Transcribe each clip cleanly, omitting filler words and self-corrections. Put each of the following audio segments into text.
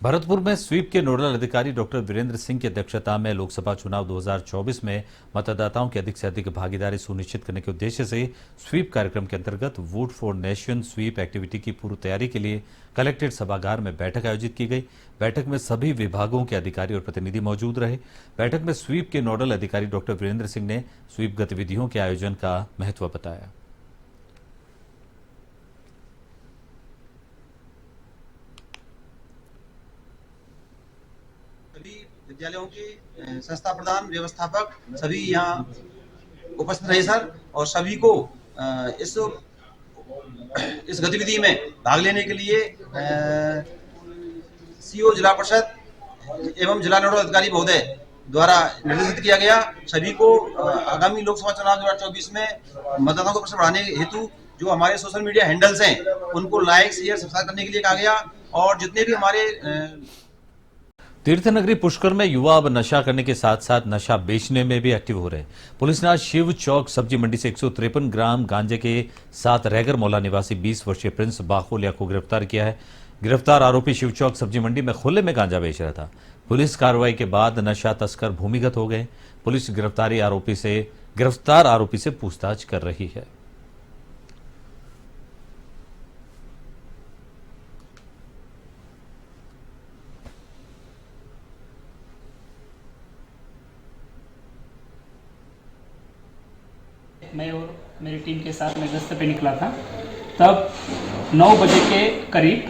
भरतपुर में स्वीप के नोडल अधिकारी डॉक्टर वीरेंद्र सिंह की अध्यक्षता में लोकसभा चुनाव 2024 में मतदाताओं की अधिक से अधिक भागीदारी सुनिश्चित करने के उद्देश्य से स्वीप कार्यक्रम के अंतर्गत vote for nation SVEEP activity की पूर्व तैयारी के लिए कलेक्ट्रेट सभागार में बैठक आयोजित की गई। बैठक में सभी विभागों के अधिकारी और प्रतिनिधि मौजूद रहे। बैठक में स्वीप के नोडल अधिकारी डॉक्टर वीरेंद्र सिंह ने स्वीप गतिविधियों के आयोजन का महत्व बताया। सभी विद्यालयों के संस्था प्रधान व्यवस्थापक सभी यहाँ उपस्थित रहे सर, और सभी को इस गतिविधि में भाग लेने के लिए सीओ जिला परिषद एवं जिला नोडल अधिकारी महोदय द्वारा निर्देशित किया गया। सभी को आगामी लोकसभा चुनाव 2024 में मतदाताओं को प्रतिशत बढ़ाने हेतु जो हमारे सोशल मीडिया हैंडल्स हैं उनको लाइक शेयर सब्सक्राइब करने के लिए कहा गया। और जितने भी हमारे तीर्थनगरी पुष्कर में युवा अब नशा करने के साथ साथ नशा बेचने में भी एक्टिव हो रहे हैं। पुलिस ने आज शिव चौक सब्जी मंडी से 153 ग्राम गांजे के साथ रैगर मौला निवासी 20 वर्षीय प्रिंस बाखोलिया को गिरफ्तार किया है। गिरफ्तार आरोपी शिव चौक सब्जी मंडी में खुले में गांजा बेच रहा था। पुलिस कार्रवाई के बाद नशा तस्कर भूमिगत हो गए। पुलिस गिरफ्तार आरोपी से पूछताछ कर रही है। मैं और मेरी टीम के साथ मैं गश्त पे निकला था। तब 9 बजे के करीब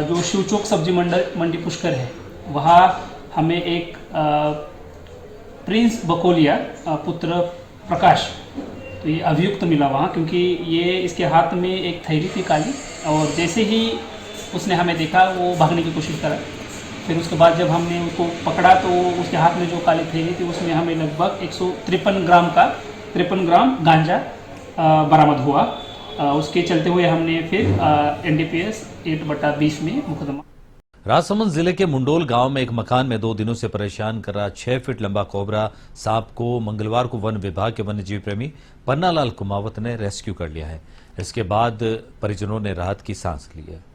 जो शिव चौक सब्जी मंडी पुष्कर है वहाँ हमें एक प्रिंस बकोलिया पुत्र प्रकाश तो ये अभियुक्त मिला वहाँ, क्योंकि ये इसके हाथ में एक थैली थी काली, और जैसे ही उसने हमें देखा वो भागने की कोशिश करा। फिर उसके बाद जब हमने उसको पकड़ा तो उसके हाथ में जो काली थैली थी उसमें हमें लगभग 153 ग्राम गांजा बरामद हुआ। उसके चलते हुए हमने फिर NDPS 8/20 में मुकदमा। राजसमंद जिले के मुंडोल गांव में एक मकान में 2 दिनों से परेशान कर रहा 6 फीट लंबा कोबरा सांप को मंगलवार को वन विभाग के वन्य जीव प्रेमी पन्नालाल कुमावत ने रेस्क्यू कर लिया है। इसके बाद परिजनों ने राहत की सांस ली है।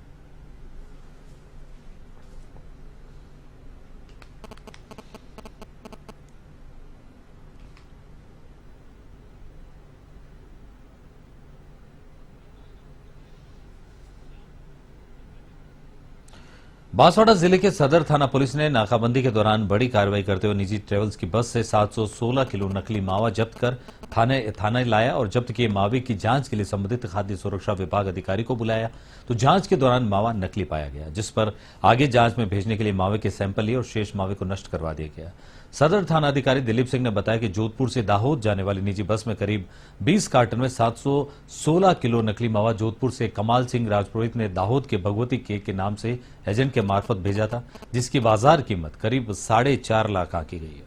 बांसवाड़ा जिले के सदर थाना पुलिस ने नाकाबंदी के दौरान बड़ी कार्रवाई करते हुए निजी ट्रेवल्स की बस से 716 किलो नकली मावा जब्त कर थाने लाया और जब्त किए मावे की जांच के लिए संबंधित खाद्य सुरक्षा विभाग अधिकारी को बुलाया। तो जांच के दौरान मावा नकली पाया गया, जिस पर आगे जांच में भेजने के लिए मावे के सैंपल लिए और शेष मावे को नष्ट करवा दिया गया। सदर थाना अधिकारी दिलीप सिंह ने बताया कि जोधपुर से दाहोद जाने वाली निजी बस में करीब 20 कार्टन में 716 किलो नकली मावा जोधपुर से कमाल सिंह राजपुरोहित ने दाहोद के भगवती केक के नाम से एजेंट के मार्फत भेजा था, जिसकी बाजार कीमत करीब 4.5 लाख आंकी गई है।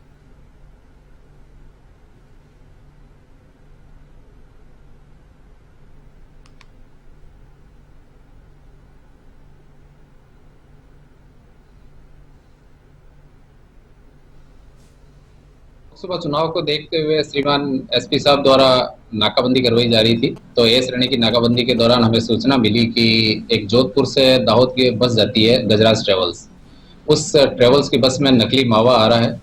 लोकसभा चुनाव को देखते हुए श्रीमान एसपी साहब द्वारा नाकाबंदी करवाई जा रही थी। तो ए श्रेणी की नाकाबंदी के दौरान हमें सूचना मिली कि एक जोधपुर से दाहोद की बस जाती है गजराज ट्रेवल्स। उस ट्रेवल्स की बस में नकली मावा आ रहा है।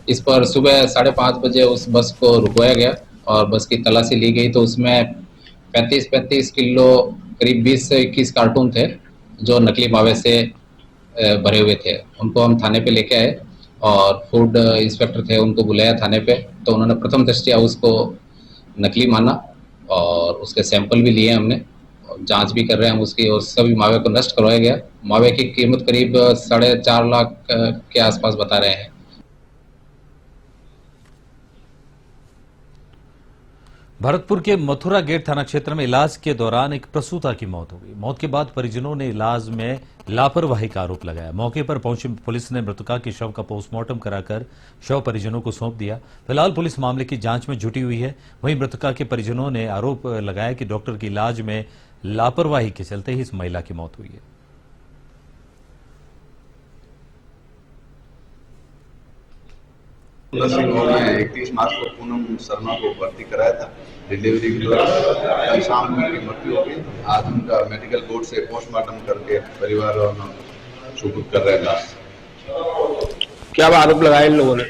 इस पर सुबह 5:30 बजे उस बस को रुकवाया गया और बस की तलाशी ली गई। तो उसमें 35 किलो करीब 20 से 21 कार्टून थे जो नकली मावे से भरे हुए थे। उनको हम थाने पे लेके आए और फूड इंस्पेक्टर थे उनको बुलाया थाने पे। तो उन्होंने प्रथम दृष्टया उसको नकली माना और उसके सैंपल भी लिए हमने, जांच भी कर रहे हैं हम उसकी, और सभी मावे को नष्ट करवाया गया। मावे की कीमत करीब 4.5 लाख के आसपास बता रहे हैं। भरतपुर के मथुरा गेट थाना क्षेत्र में इलाज के दौरान एक प्रसूता की मौत हो गई। मौत के बाद परिजनों ने इलाज में लापरवाही का आरोप लगाया। मौके पर पहुंची पुलिस ने मृतका के शव का पोस्टमार्टम कराकर शव परिजनों को सौंप दिया। फिलहाल पुलिस मामले की जांच में जुटी हुई है। वहीं मृतका के परिजनों ने आरोप लगाया कि डॉक्टर के इलाज में लापरवाही के चलते ही इस महिला की मौत हुई है। 31 मार्च को पूनम शर्मा को भर्ती कराया था डिलीवरी के दौरान। कल शाम में उनकी मृत्यु हो गई। आज उनका मेडिकल बोर्ड से पोस्टमार्टम करके परिवार और सुपुर्द कर रहे हैं लाश। क्या आरोप लगाए इन लोगों ने?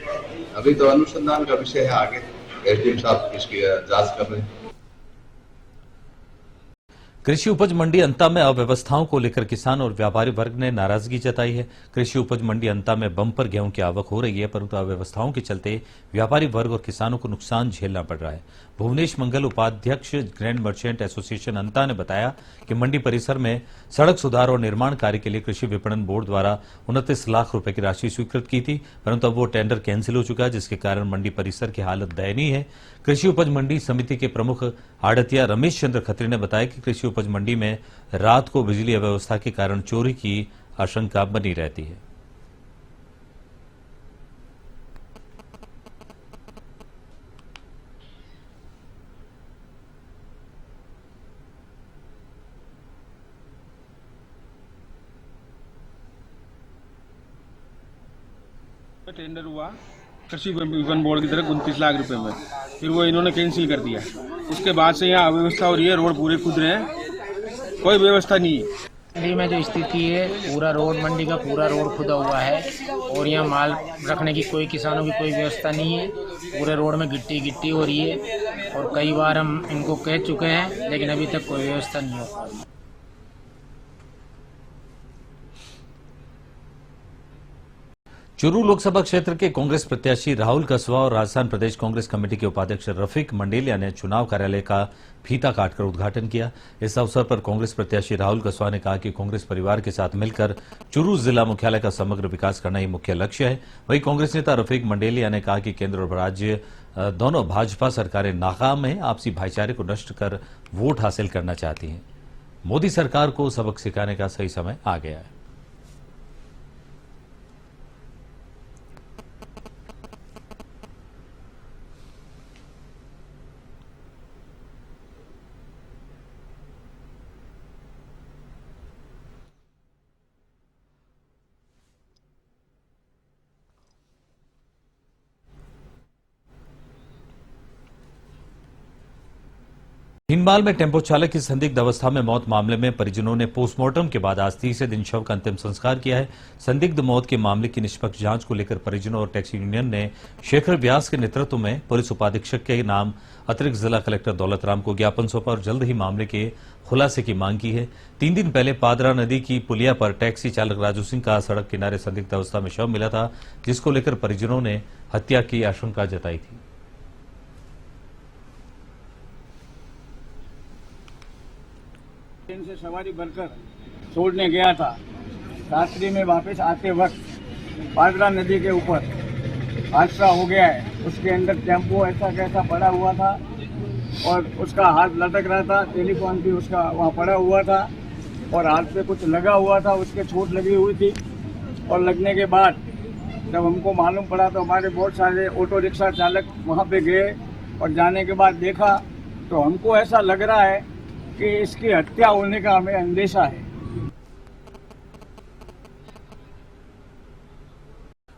अभी तो अनुसंधान का विषय है, आगे एसडीएम साहब इसकी जांच कर रहे हैं। कृषि उपज मंडी अंता में अव्यवस्थाओं को लेकर किसान और व्यापारी वर्ग ने नाराजगी जताई है। कृषि उपज मंडी अंता में बम्पर गेहूं की आवक हो रही है, परंतु अव्यवस्थाओं के चलते व्यापारी वर्ग और किसानों को नुकसान झेलना पड़ रहा है। भुवनेश मंगल, उपाध्यक्ष ग्रैंड मर्चेंट एसोसिएशन अंता ने बताया कि मंडी परिसर में सड़क सुधार और निर्माण कार्य के लिए कृषि विपणन बोर्ड द्वारा 29 लाख रुपए की राशि स्वीकृत की थी, परंतु अब वो टेंडर कैंसिल हो चुका है, जिसके कारण मंडी परिसर की हालत दयनीय है। कृषि उपज मंडी समिति के प्रमुख आड़तिया रमेश चंद्र खत्री ने बताया कि कृषि उपज मंडी में रात को बिजली अव्यवस्था के कारण चोरी की आशंका बनी रहती है। टेंडर हुआ कृषि विपणन बोर्ड की तरफ 29 लाख रुपए में, फिर वो इन्होंने कैंसिल कर दिया। उसके बाद से यहाँ अव्यवस्था हो रही है, रोड पूरे खुद रहे हैं, कोई व्यवस्था नहीं है। मंडी में जो स्थिति है, पूरा रोड मंडी का पूरा रोड खुदा हुआ है और यहाँ माल रखने की कोई किसानों की कोई व्यवस्था नहीं है। पूरे रोड में गिट्टी गिट्टी हो रही है और कई बार हम इनको कह चुके हैं, लेकिन अभी तक कोई व्यवस्था नहीं हो पा रही। चुरू लोकसभा क्षेत्र के कांग्रेस प्रत्याशी राहुल कसवा और राजस्थान प्रदेश कांग्रेस कमेटी के उपाध्यक्ष रफीक मंडेलिया ने चुनाव कार्यालय का फीता काटकर उद्घाटन किया। इस अवसर पर कांग्रेस प्रत्याशी राहुल कसवा ने कहा कि कांग्रेस परिवार के साथ मिलकर चुरू जिला मुख्यालय का समग्र विकास करना ही मुख्य लक्ष्य है। वहीं कांग्रेस नेता रफीक मंडेलिया ने कहा कि केंद्र और राज्य दोनों भाजपा सरकारें नाकाम हैं, आपसी भाईचारे को नष्ट कर वोट हासिल करना चाहती हैं। मोदी सरकार को सबक सिखाने का सही समय आ गया है। भीनमाल में टेम्पो चालक की संदिग्ध अवस्था में मौत मामले में परिजनों ने पोस्टमार्टम के बाद आज तीसरे दिन शव का अंतिम संस्कार किया है। संदिग्ध मौत के मामले की निष्पक्ष जांच को लेकर परिजनों और टैक्सी यूनियन ने शेखर व्यास के नेतृत्व में पुलिस उपाधीक्षक के नाम अतिरिक्त जिला कलेक्टर दौलत राम को ज्ञापन सौंपा और जल्द ही मामले के खुलासे की मांग की है। 3 दिन पहले पादरा नदी की पुलिया पर टैक्सी चालक राजू सिंह का सड़क किनारे संदिग्ध अवस्था में शव मिला था, जिसको लेकर परिजनों ने हत्या की आशंका जताई थी। ट्रेन से सवारी भरकर छोड़ने गया था। रात्रि में वापस आते वक्त पादरा नदी के ऊपर हादसा हो गया है। उसके अंदर टेम्पो ऐसा कैसा पड़ा हुआ था और उसका हाथ लटक रहा था, टेलीफोन भी उसका वहाँ पड़ा हुआ था और हाथ पे कुछ लगा हुआ था, उसके चोट लगी हुई थी। और लगने के बाद जब हमको मालूम पड़ा तो हमारे बहुत सारे ऑटो रिक्शा चालक वहाँ पे गए और जाने के बाद देखा तो हमको ऐसा लग रहा है कि इसकी हत्या होने का हमें अंदेशा है।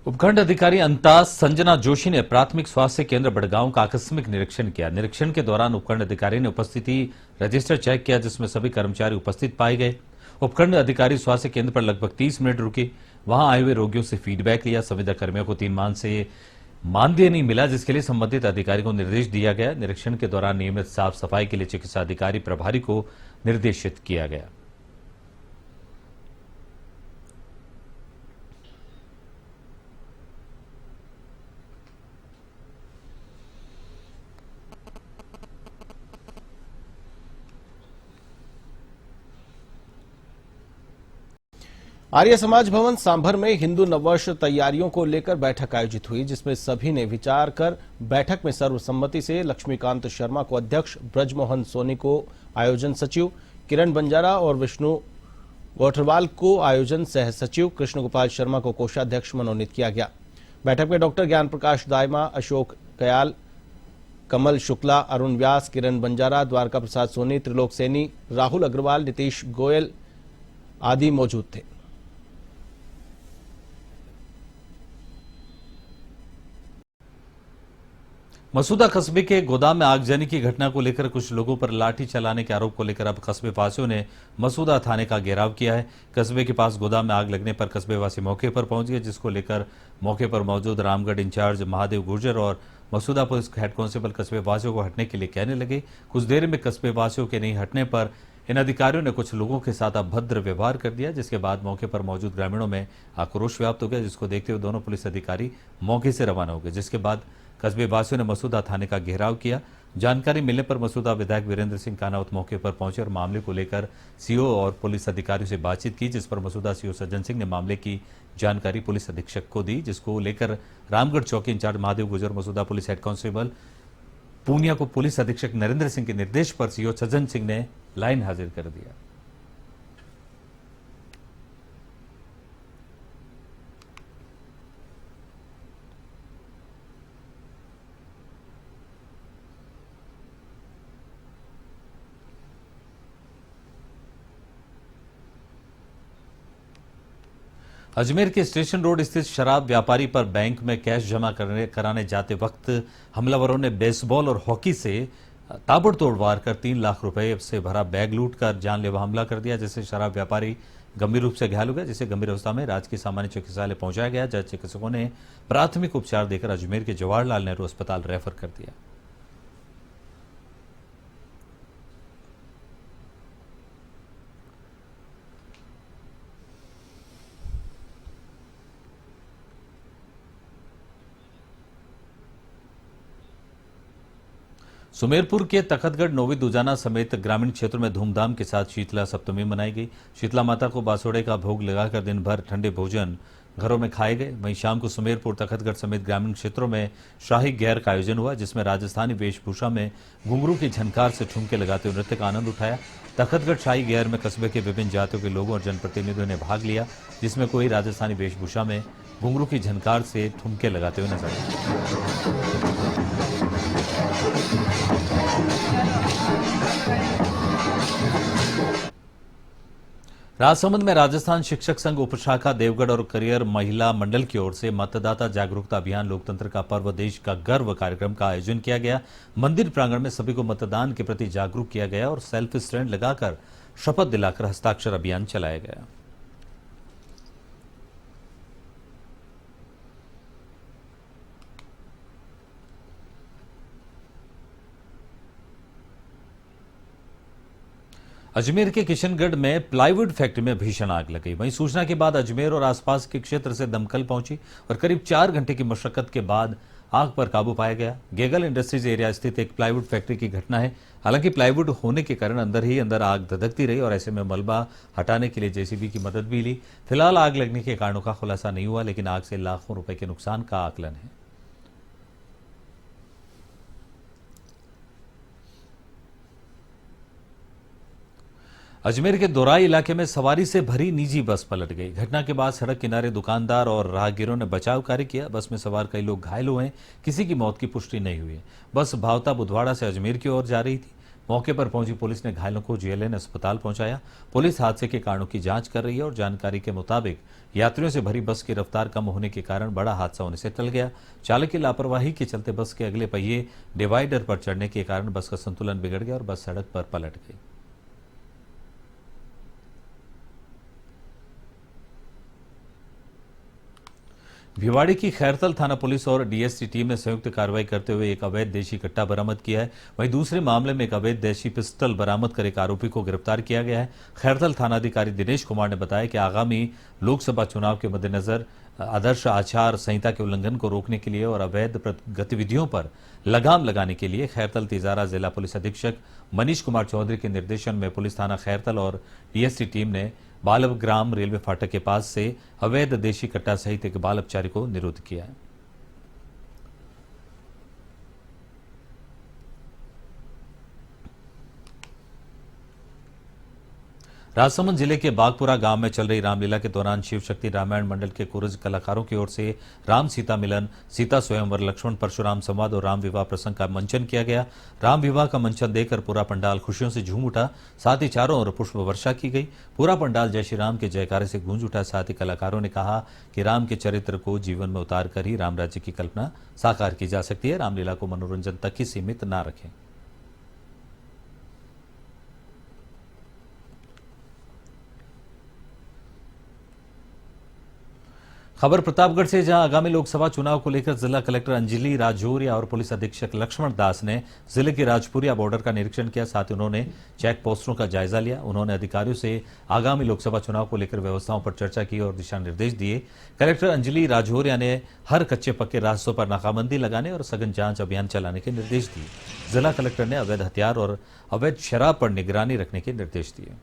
उपखंड अधिकारी अंताज संजना जोशी ने प्राथमिक स्वास्थ्य केंद्र बड़गांव का आकस्मिक निरीक्षण किया। निरीक्षण के दौरान उपखंड अधिकारी ने उपस्थिति रजिस्टर चेक किया, जिसमें सभी कर्मचारी उपस्थित पाए गए। उपखंड अधिकारी स्वास्थ्य केंद्र पर लगभग 30 मिनट रुके, वहां आए हुए रोगियों से फीडबैक लिया। संविदा कर्मियों को 3 माह से मानदेय नहीं मिला, जिसके लिए संबंधित अधिकारी को निर्देश दिया गया। निरीक्षण के दौरान नियमित साफ सफाई के लिए चिकित्सा अधिकारी प्रभारी को निर्देशित किया गया। आर्य समाज भवन सांभर में हिंदू नववर्ष तैयारियों को लेकर बैठक आयोजित हुई, जिसमें सभी ने विचार कर बैठक में सर्वसम्मति से लक्ष्मीकांत शर्मा को अध्यक्ष, ब्रजमोहन सोनी को आयोजन सचिव, किरण बंजारा और विष्णु गौठरवाल को आयोजन सह सचिव, कृष्ण गोपाल शर्मा को कोषाध्यक्ष मनोनीत किया गया। बैठक में डॉक्टर ज्ञान प्रकाश दायमा, अशोक कयाल, कमल शुक्ला, अरुण व्यास, किरण बंजारा, द्वारका प्रसाद सोनी, त्रिलोक सैनी, राहुल अग्रवाल, नीतीश गोयल आदि मौजूद थे। मसूदा कस्बे के गोदाम में आगजनी की घटना को लेकर कुछ लोगों पर लाठी चलाने के आरोप को लेकर अब कस्बे वासियों ने मसूदा थाने का घेराव किया है। कस्बे के पास गोदाम में आग लगने पर कस्बे वासी मौके पर पहुंच गए, जिसको लेकर मौके पर मौजूद रामगढ़ इंचार्ज महादेव गुर्जर और मसूदा पुलिस हेड कांस्टेबल कस्बे वासियों को हटने के लिए कहने लगे। कुछ देर में कस्बे वासियों के नहीं हटने पर इन अधिकारियों ने कुछ लोगों के साथ अभद्र व्यवहार कर दिया, जिसके बाद मौके पर मौजूद ग्रामीणों में आक्रोश व्याप्त हो गया, जिसको देखते हुए दोनों पुलिस अधिकारी मौके से रवाना हो गए, जिसके बाद कस्बे वासियों ने मसूदा थाने का घेराव किया। जानकारी मिलने पर मसूदा विधायक वीरेंद्र सिंह कानावत मौके पर पहुंचे और मामले को लेकर सीओ और पुलिस अधिकारियों से बातचीत की, जिस पर मसूदा सीओ सज्जन सिंह ने मामले की जानकारी पुलिस अधीक्षक को दी, जिसको लेकर रामगढ़ चौकी इंचार्ज महादेव गुर्जर, मसूदा पुलिस हेड कांस्टेबल पूनिया को पुलिस अधीक्षक नरेंद्र सिंह के निर्देश पर सीओ सज्जन सिंह ने लाइन हाजिर कर दिया। अजमेर के स्टेशन रोड स्थित शराब व्यापारी पर बैंक में कैश जमा कराने जाते वक्त हमलावरों ने बेसबॉल और हॉकी से ताबड़तोड़ वार कर 3 लाख रुपए से भरा बैग लूटकर जानलेवा हमला कर दिया, जिससे शराब व्यापारी गंभीर रूप से घायल हो गया, जिसे गंभीर अवस्था में राजकीय सामान्य चिकित्सालय पहुंचाया गया, जहां चिकित्सकों ने प्राथमिक उपचार देकर अजमेर के जवाहरलाल नेहरू अस्पताल रेफर कर दिया। सुमेरपुर के तखतगढ़ नोवी दुजाना समेत ग्रामीण क्षेत्रों में धूमधाम के साथ शीतला सप्तमी मनाई गई। शीतला माता को बासोड़े का भोग लगाकर दिन भर ठंडे भोजन घरों में खाए गए। वहीं शाम को सुमेरपुर, तखतगढ़ समेत ग्रामीण क्षेत्रों में शाही गैर का आयोजन हुआ, जिसमें राजस्थानी वेशभूषा में घुंघरू की झनकार से ठुमके लगाते हुए नृत्य का आनंद उठाया। तखतगढ़ शाही गैर में कस्बे के विभिन्न जातियों के लोगों और जनप्रतिनिधियों ने भाग लिया, जिसमें कोई राजस्थानी वेशभूषा में घुंघरू की झनकार से ठुमके लगाते हुए नजर आए। राजसमंद में राजस्थान शिक्षक संघ उपशाखा देवगढ़ और करियर महिला मंडल की ओर से मतदाता जागरूकता अभियान लोकतंत्र का पर्व देश का गर्व कार्यक्रम का आयोजन किया गया। मंदिर प्रांगण में सभी को मतदान के प्रति जागरूक किया गया और सेल्फी स्टैंड लगाकर शपथ दिलाकर हस्ताक्षर अभियान चलाया गया। अजमेर के किशनगढ़ में प्लाईवुड फैक्ट्री में भीषण आग लग गई। वहीं सूचना के बाद अजमेर और आसपास के क्षेत्र से दमकल पहुंची और करीब 4 घंटे की मशक्कत के बाद आग पर काबू पाया गया। गेगल इंडस्ट्रीज एरिया स्थित एक प्लाईवुड फैक्ट्री की घटना है। हालांकि प्लाईवुड होने के कारण अंदर ही अंदर आग धधकती रही और ऐसे में मलबा हटाने के लिए जेसीबी की मदद भी ली। फिलहाल आग लगने के कारणों का खुलासा नहीं हुआ, लेकिन आग से लाखों रुपए के नुकसान का आकलन है। अजमेर के दोराई इलाके में सवारी से भरी निजी बस पलट गई। घटना के बाद सड़क किनारे दुकानदार और राहगीरों ने बचाव कार्य किया। बस में सवार कई लोग घायल हुए हैं, किसी की मौत की पुष्टि नहीं हुई है। बस भावता बुधवाड़ा से अजमेर की ओर जा रही थी। मौके पर पहुंची पुलिस ने घायलों को जेएलएन अस्पताल पहुंचाया। पुलिस हादसे के कारणों की जांच कर रही है और जानकारी के मुताबिक यात्रियों से भरी बस की रफ्तार कम होने के कारण बड़ा हादसा होने से टल गया। चालक की लापरवाही के चलते बस के अगले पहिए डिवाइडर पर चढ़ने के कारण बस का संतुलन बिगड़ गया और बस सड़क पर पलट गई। भिवाड़ी की खैरतल थाना पुलिस और डीएसटी टीम ने संयुक्त कार्रवाई करते हुए एक अवैध देशी कट्टा बरामद किया है। वहीं दूसरे मामले में एक अवैध देशी पिस्टल बरामद कर एक आरोपी को गिरफ्तार किया गया है। खैरतल थानाधिकारी दिनेश कुमार ने बताया कि आगामी लोकसभा चुनाव के मद्देनजर आदर्श आचार संहिता के उल्लंघन को रोकने के लिए और अवैध गतिविधियों पर लगाम लगाने के लिए खैरतल तिजारा जिला पुलिस अधीक्षक मनीष कुमार चौधरी के निर्देशन में पुलिस थाना खैरतल और डीएसटी टीम ने बालवग्राम रेलवे फाटक के पास से अवैध देशी कट्टा सहित एक बाल अपचारी को निरुद्ध किया है। राजसमंद जिले के बागपुरा गांव में चल रही रामलीला के दौरान शिव शक्ति रामायण मंडल के कोरस कलाकारों की ओर से राम सीता मिलन, सीता स्वयंवर, लक्ष्मण परशुराम संवाद और राम विवाह प्रसंग का मंचन किया गया। राम विवाह का मंचन देकर पूरा पंडाल खुशियों से झूम उठा। साथ ही चारों ओर पुष्प वर्षा की गई। पूरा पंडाल जय श्री राम के जयकारे से गूंज उठा। साथ ही कलाकारों ने कहा कि राम के चरित्र को जीवन में उतार कर ही राम राज्य की कल्पना साकार की जा सकती है। रामलीला को मनोरंजन तक ही सीमित न रखें। खबर प्रतापगढ़ से, जहां आगामी लोकसभा चुनाव को लेकर जिला कलेक्टर अंजलि राजौरिया और पुलिस अधीक्षक लक्ष्मण दास ने जिले के राजपुरिया बॉर्डर का निरीक्षण किया। साथ ही उन्होंने चेक पोस्टों का जायजा लिया। उन्होंने अधिकारियों से आगामी लोकसभा चुनाव को लेकर व्यवस्थाओं पर चर्चा की और दिशा निर्देश दिए। कलेक्टर अंजलि राजौरिया ने हर कच्चे पक्के रास्तों पर नाकाबंदी लगाने और सघन जांच अभियान चलाने के निर्देश दिए। जिला कलेक्टर ने अवैध हथियार और अवैध शराब पर निगरानी रखने के निर्देश दिए।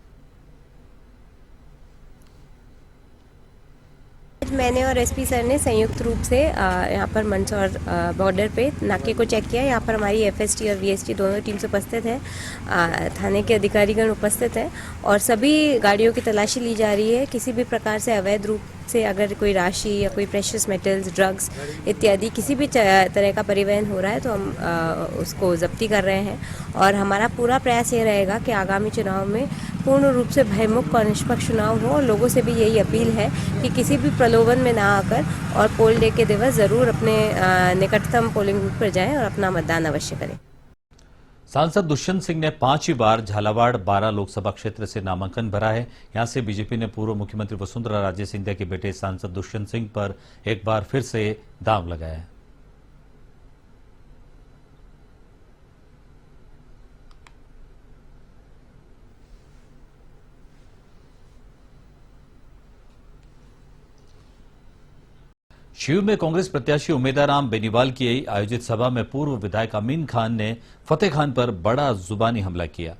मैंने और एसपी सर ने संयुक्त रूप से यहाँ पर मंदसौर बॉर्डर पे नाके को चेक किया। यहाँ पर हमारी एफएसटी और वीएसटी दोनों टीम से उपस्थित है। थाने के अधिकारीगण उपस्थित हैं और सभी गाड़ियों की तलाशी ली जा रही है। किसी भी प्रकार से अवैध रूप से अगर कोई राशि या कोई प्रेशियस मेटल्स, ड्रग्स इत्यादि किसी भी तरह का परिवहन हो रहा है तो हम उसको जब्ती कर रहे हैं। और हमारा पूरा प्रयास ये रहेगा कि आगामी चुनाव में पूर्ण रूप से भयमुक्त और निष्पक्ष चुनाव हो। और लोगों से भी यही अपील है कि किसी भी प्रलोभन में ना आकर और पोल डे के दिवस जरूर अपने निकटतम पोलिंग बूथ पर जाएं और अपना मतदान अवश्य करें। सांसद दुष्यंत सिंह ने 5वीं बार झालावाड़ 12 लोकसभा क्षेत्र से नामांकन भरा है। यहां से बीजेपी ने पूर्व मुख्यमंत्री वसुंधरा राजे सिंधिया के बेटे सांसद दुष्यंत सिंह पर एक बार फिर से दांव लगाया है। शिव में कांग्रेस प्रत्याशी उमेदाराम बेनीवाल की आयोजित सभा में पूर्व विधायक अमीन खान ने फतेह खान पर बड़ा जुबानी हमला किया। कि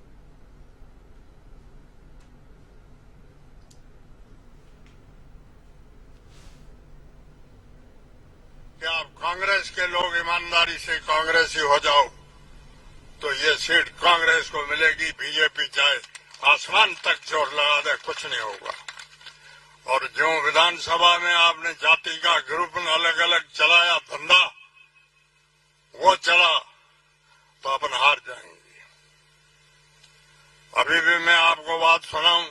आप कांग्रेस के लोग ईमानदारी से कांग्रेसी हो जाओ तो ये सीट कांग्रेस को मिलेगी। बीजेपी चाहे आसमान तक जोर लगा दे, कुछ नहीं होगा। और जो विधानसभा में आपने जाति का ग्रुप अलग अलग चलाया धंधा, वो चला तो अपन हार जाएंगे। अभी भी मैं आपको बात सुनाऊं,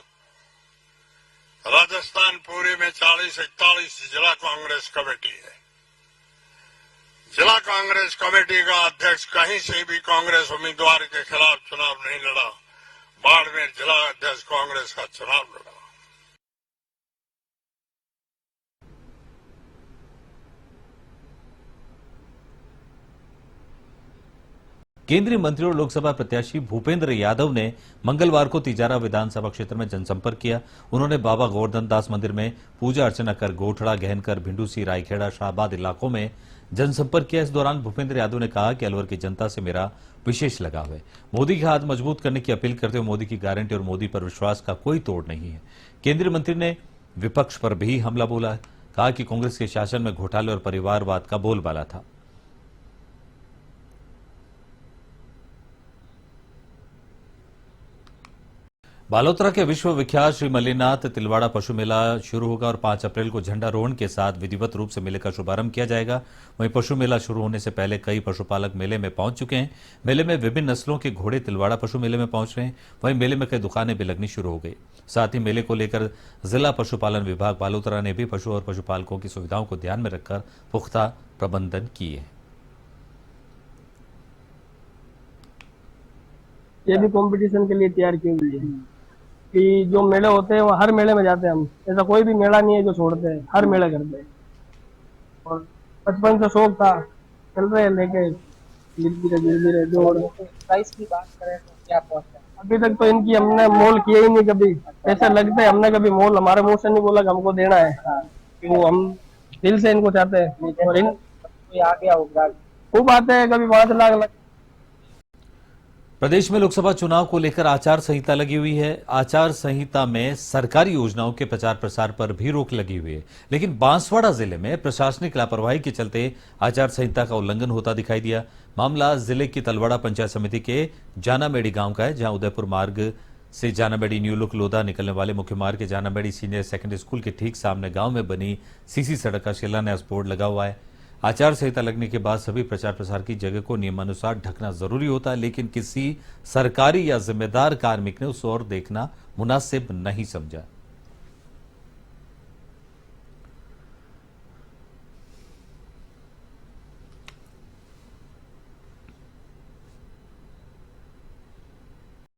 राजस्थान पूरे में 40-41 जिला कांग्रेस कमेटी है। जिला कांग्रेस कमेटी का अध्यक्ष कहीं से भी कांग्रेस उम्मीदवार के खिलाफ चुनाव नहीं लड़ा। बाड़मेर जिला अध्यक्ष कांग्रेस का चुनाव लड़ा। केंद्रीय मंत्री और लोकसभा प्रत्याशी भूपेंद्र यादव ने मंगलवार को तिजारा विधानसभा क्षेत्र में जनसंपर्क किया। उन्होंने बाबा गोवर्धन दास मंदिर में पूजा अर्चना कर गोठड़ा, गहनकर, भिंडूसी, रायखेड़ा, शाहबाद इलाकों में जनसंपर्क किया। इस दौरान भूपेंद्र यादव ने कहा कि अलवर की जनता से मेरा विशेष लगाव है। मोदी के हाथ मजबूत करने की अपील करते हुए मोदी की गारंटी और मोदी पर विश्वास का कोई तोड़ नहीं है। केंद्रीय मंत्री ने विपक्ष पर भी हमला बोला, कहा कि कांग्रेस के शासन में घोटाले और परिवारवाद का बोलबाला था। बालोतरा के विश्वविख्यात श्री मल्लीनाथ तिलवाड़ा पशु मेला शुरू होगा और 5 अप्रैल को झंडारोहण के साथ विधिवत रूप से मेले का शुभारंभ किया जाएगा। वहीं पशु मेला शुरू होने से पहले कई पशुपालक मेले में पहुंच चुके हैं। मेले में विभिन्न नस्लों के घोड़े तिलवाड़ा पशु मेले में पहुंच रहे हैं। वहीं मेले में कई दुकानें भी लगनी शुरू हो गई। साथ ही मेले को लेकर जिला पशुपालन विभाग बालोतरा ने भी पशु और पशुपालकों की सुविधाओं को ध्यान में रखकर पुख्ता प्रबंधन किए हैं। ये भी कंपटीशन के लिए तैयार की हुई है कि जो मेले होते हैं वो हर मेले में जाते हैं हम। ऐसा कोई भी मेला नहीं है जो छोड़ते हैं, हर मेला करते हैं। और बचपन से शौक था, चल रहे हैं लेके धीरे धीरे। जो प्राइस की बात करें तो क्या पहुंचा अभी तक तो इनकी हमने मोल किया ही नहीं। कभी ऐसा लगता है हमने कभी मोल हमारे मुंह से नहीं बोला कि हमको देना है। वो हम दिल से इनको चाहते हैं। और इन आ गया होगा खूब आते हैं, कभी 5 लाख। प्रदेश में लोकसभा चुनाव को लेकर आचार संहिता लगी हुई है। आचार संहिता में सरकारी योजनाओं के प्रचार प्रसार पर भी रोक लगी हुई है, लेकिन बांसवाड़ा जिले में प्रशासनिक लापरवाही के चलते आचार संहिता का उल्लंघन होता दिखाई दिया। मामला जिले की तलवाड़ा पंचायत समिति के जानामेड़ी गांव का है, जहां उदयपुर मार्ग से जानाबेड़ी न्यू लुक लोधा निकलने वाले मुख्य मार्ग के जानाबेड़ी सीनियर सेकेंडरी स्कूल के ठीक सामने गांव में बनी सीसी सड़क का शिलान्यास बोर्ड लगा हुआ है। आचार संहिता लगने के बाद सभी प्रचार प्रसार की जगह को नियमानुसार ढकना जरूरी होता है, लेकिन किसी सरकारी या जिम्मेदार कार्मिक ने उस ओर देखना मुनासिब नहीं समझा।